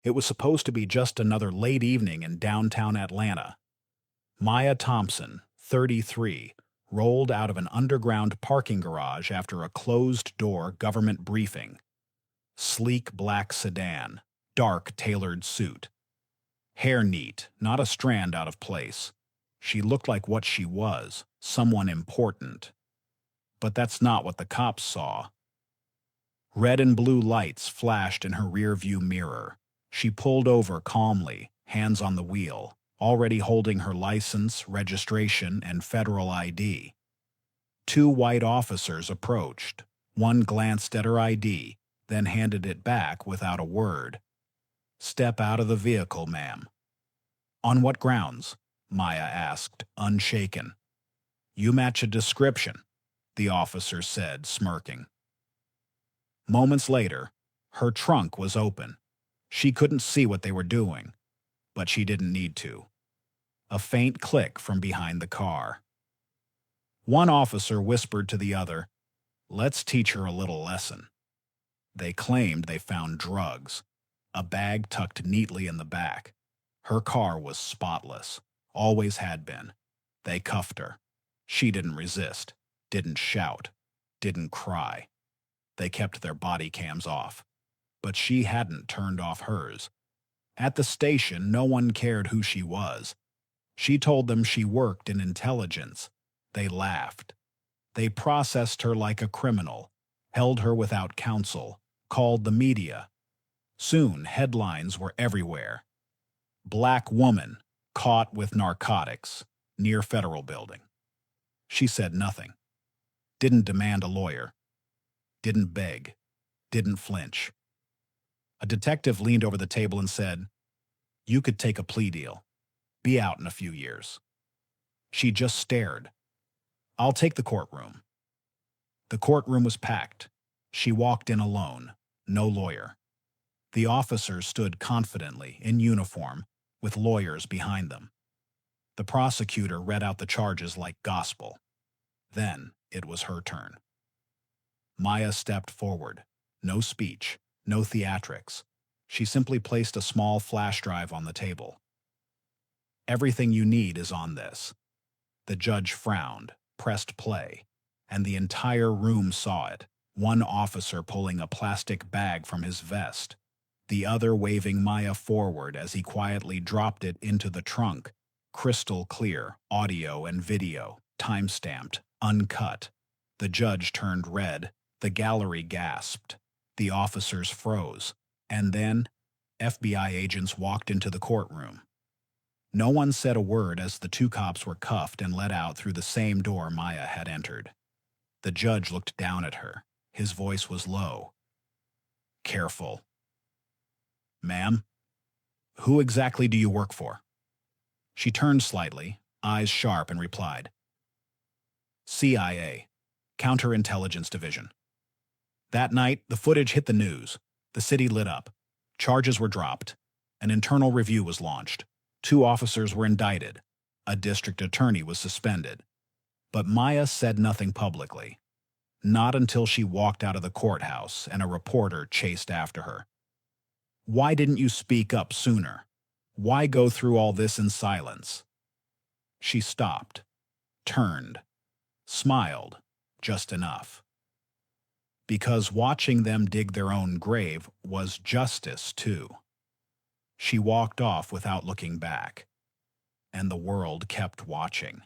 It was supposed to be just another late evening in downtown Atlanta. Maya Thompson, 33, rolled out of an underground parking garage after a closed-door government briefing. Sleek black sedan, dark tailored suit. Hair neat, not a strand out of place. She looked like what she was, someone important. But that's not what the cops saw. Red and blue lights flashed in her rear-view mirror. She pulled over calmly, hands on the wheel, already holding her license, registration, and federal ID. Two white officers approached. One glanced at her ID, then handed it back without a word. "Step out of the vehicle, ma'am." "On what grounds?" Maya asked, unshaken. "You match a description," the officer said, smirking. Moments later, her trunk was open. She couldn't see what they were doing, but she didn't need to. A faint click from behind the car. One officer whispered to the other, "Let's teach her a little lesson." They claimed they found drugs, a bag tucked neatly in the back. Her car was spotless, always had been. They cuffed her. She didn't resist, didn't shout, didn't cry. They kept their body cams off, but she hadn't turned off hers. At the station, no one cared who she was. She told them she worked in intelligence. They laughed. They processed her like a criminal, held her without counsel, called the media. Soon, headlines were everywhere. "Black woman caught with narcotics near Federal Building." She said nothing. Didn't demand a lawyer. Didn't beg. Didn't flinch. A detective leaned over the table and said, "You could take a plea deal. Be out in a few years." She just stared. "I'll take the courtroom." The courtroom was packed. She walked in alone, no lawyer. The officers stood confidently, in uniform, with lawyers behind them. The prosecutor read out the charges like gospel. Then it was her turn. Maya stepped forward. No speech, no theatrics. She simply placed a small flash drive on the table. "Everything you need is on this." The judge frowned, pressed play, and the entire room saw it, one officer pulling a plastic bag from his vest, the other waving Maya forward as he quietly dropped it into the trunk, crystal clear, audio and video, time-stamped, uncut. The judge turned red, the gallery gasped, the officers froze, and then FBI agents walked into the courtroom. No one said a word as the two cops were cuffed and let out through the same door Maya had entered. The judge looked down at her. His voice was low. "Careful." "Ma'am, who exactly do you work for?" She turned slightly, eyes sharp, and replied, "CIA, Counterintelligence Division." That night, the footage hit the news. The city lit up. Charges were dropped. An internal review was launched. 2 officers were indicted. A district attorney was suspended. But Maya said nothing publicly. Not until she walked out of the courthouse and a reporter chased after her. "Why didn't you speak up sooner? Why go through all this in silence?" She stopped, turned, smiled, just enough. Because watching them dig their own grave was justice, too. She walked off without looking back, and the world kept watching.